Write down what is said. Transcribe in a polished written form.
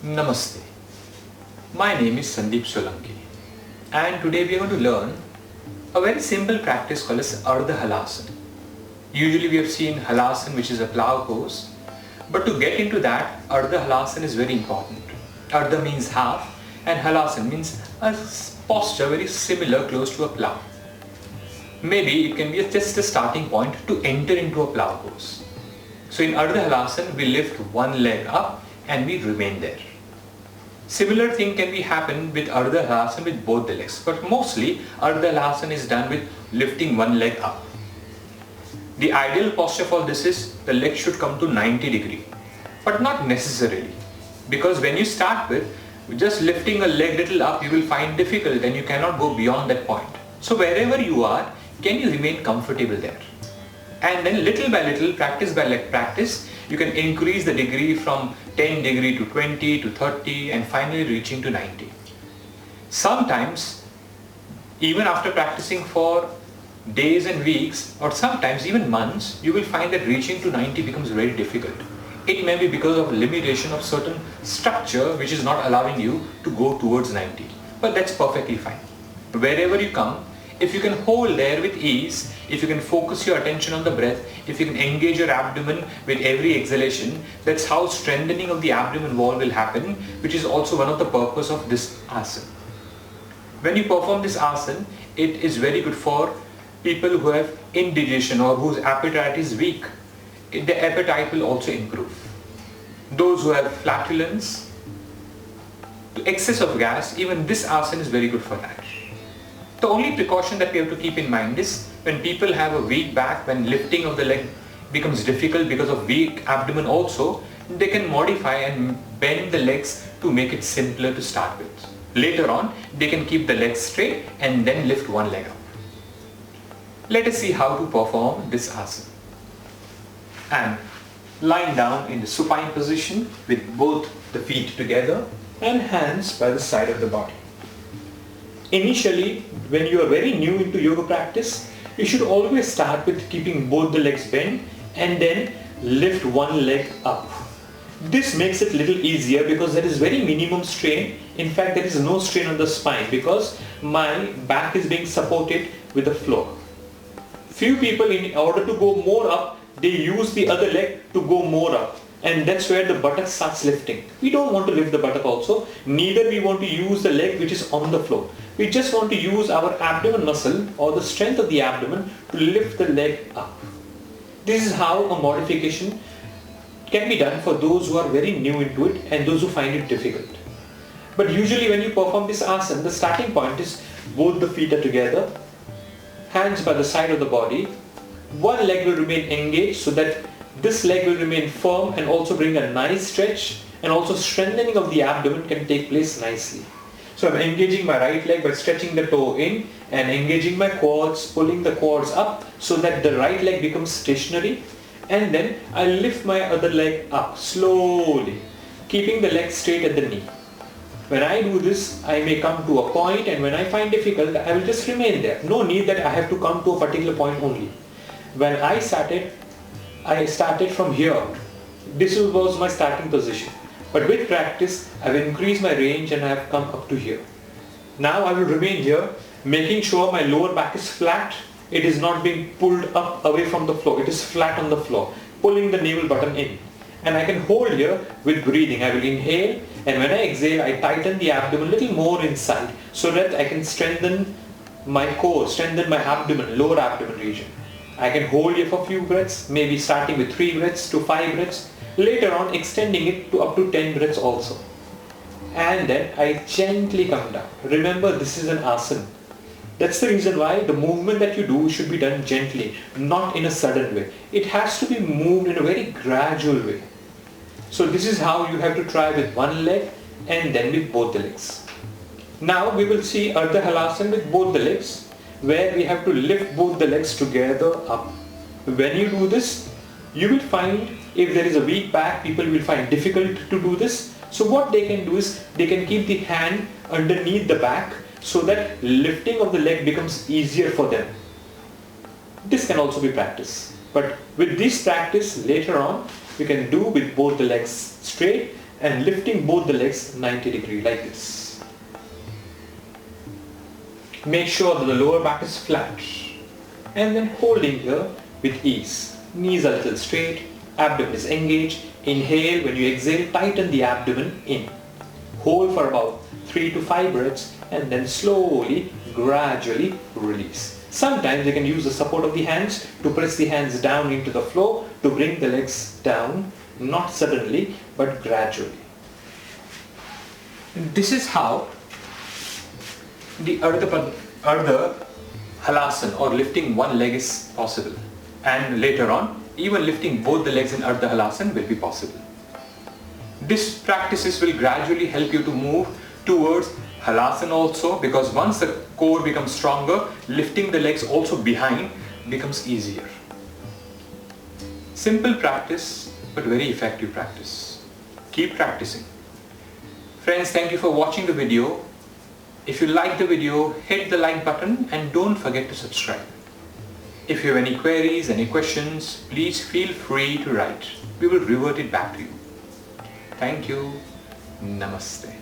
Namaste. My name is Sandeep Solanki and today we are going to learn a very simple practice called as Ardha Halasana. Usually we have seen Halasana, which is a plough pose, but to get into that, Ardha Halasana is very important. Ardha means half and Halasana means a posture very similar, close to a plough. Maybe it can be just a starting point to enter into a plough pose. So in Ardha Halasana, we lift one leg up and we remain there. Similar thing can be happen with Ardha Halasana with both the legs, but mostly Ardha Halasana is done with lifting one leg up. The ideal posture for this is the leg should come to 90 degree, but not necessarily, because when you start with just lifting a leg little up, you will find difficult and you cannot go beyond that point. So wherever you are, can you remain comfortable there? And then little by little, practice by practice, you can increase the degree from 10 degree to 20 to 30 and finally reaching to 90. Sometimes, even after practicing for days and weeks or sometimes even months, you will find that reaching to 90 becomes very difficult. It may be because of limitation of certain structure which is not allowing you to go towards 90. But that's perfectly fine. Wherever you come, if you can hold there with ease, if you can focus your attention on the breath, if you can engage your abdomen with every exhalation, that's how strengthening of the abdomen wall will happen, which is also one of the purpose of this asana. When you perform this asana, it is very good for people who have indigestion or whose appetite is weak. The appetite will also improve. Those who have flatulence, excess of gas, even this asana is very good for that. The only precaution that we have to keep in mind is when people have a weak back, when lifting of the leg becomes difficult because of weak abdomen also, they can modify and bend the legs to make it simpler to start with. Later on, they can keep the legs straight and then lift one leg up. Let us see how to perform this asana. And lying down in the supine position with both the feet together and hands by the side of the body. Initially, when you are very new into yoga practice, you should always start with keeping both the legs bent and then lift one leg up. This makes it a little easier because there is very minimum strain. In fact, there is no strain on the spine because my back is being supported with the floor. Few people, in order to go more up, they use the other leg to go more up. And that's where the buttock starts lifting. We don't want to lift the buttock also. Neither we want to use the leg which is on the floor. We just want to use our abdomen muscle or the strength of the abdomen to lift the leg up. This is how a modification can be done for those who are very new into it and those who find it difficult. But usually when you perform this asana, the starting point is both the feet are together, hands by the side of the body. One leg will remain engaged so that this leg will remain firm and also bring a nice stretch, and also strengthening of the abdomen can take place nicely. So I'm engaging my right leg by stretching the toe in and engaging my quads, pulling the quads up so that the right leg becomes stationary, and then I lift my other leg up slowly, keeping the leg straight at the knee. When I do this, I may come to a point, and when I find difficult, I will just remain there. No need that I have to come to a particular point only. When I started from here. This was my starting position. But with practice, I've increased my range and I've come up to here. Now I will remain here, making sure my lower back is flat. It is not being pulled up away from the floor. It is flat on the floor, pulling the navel button in. And I can hold here with breathing. I will inhale, and when I exhale, I tighten the abdomen a little more inside so that I can strengthen my core, strengthen my abdomen, lower abdomen region. I can hold here for a few breaths, maybe starting with 3 breaths to 5 breaths, later on extending it to up to 10 breaths also. And then I gently come down. Remember, this is an asana. That's the reason why the movement that you do should be done gently, not in a sudden way. It has to be moved in a very gradual way. So this is how you have to try with one leg and then with both the legs. Now we will see Ardha Halasana with both the legs, where we have to lift both the legs together up. When you do this, you will find if there is a weak back, people will find difficult to do this. So what they can do is they can keep the hand underneath the back so that lifting of the leg becomes easier for them. This can also be practiced. But with this practice later on, you can do with both the legs straight and lifting both the legs 90 degrees like this. Make sure that the lower back is flat and then holding here with ease. Knees are a little straight, abdomen is engaged. Inhale, when you exhale, tighten the abdomen in. Hold for about 3 to 5 breaths and then slowly, gradually release. Sometimes you can use the support of the hands to press the hands down into the floor to bring the legs down, not suddenly but gradually. This is how the Ardha Halasana or lifting one leg is possible, and later on even lifting both the legs in Ardha Halasana will be possible. These practices will gradually help you to move towards Halasana also, because once the core becomes stronger, lifting the legs also behind becomes easier. Simple practice but very effective practice. Keep practicing. Friends, thank you for watching the video. If you like the video, hit the like button and don't forget to subscribe. If you have any queries, any questions, please feel free to write. We will revert it back to you. Thank you. Namaste.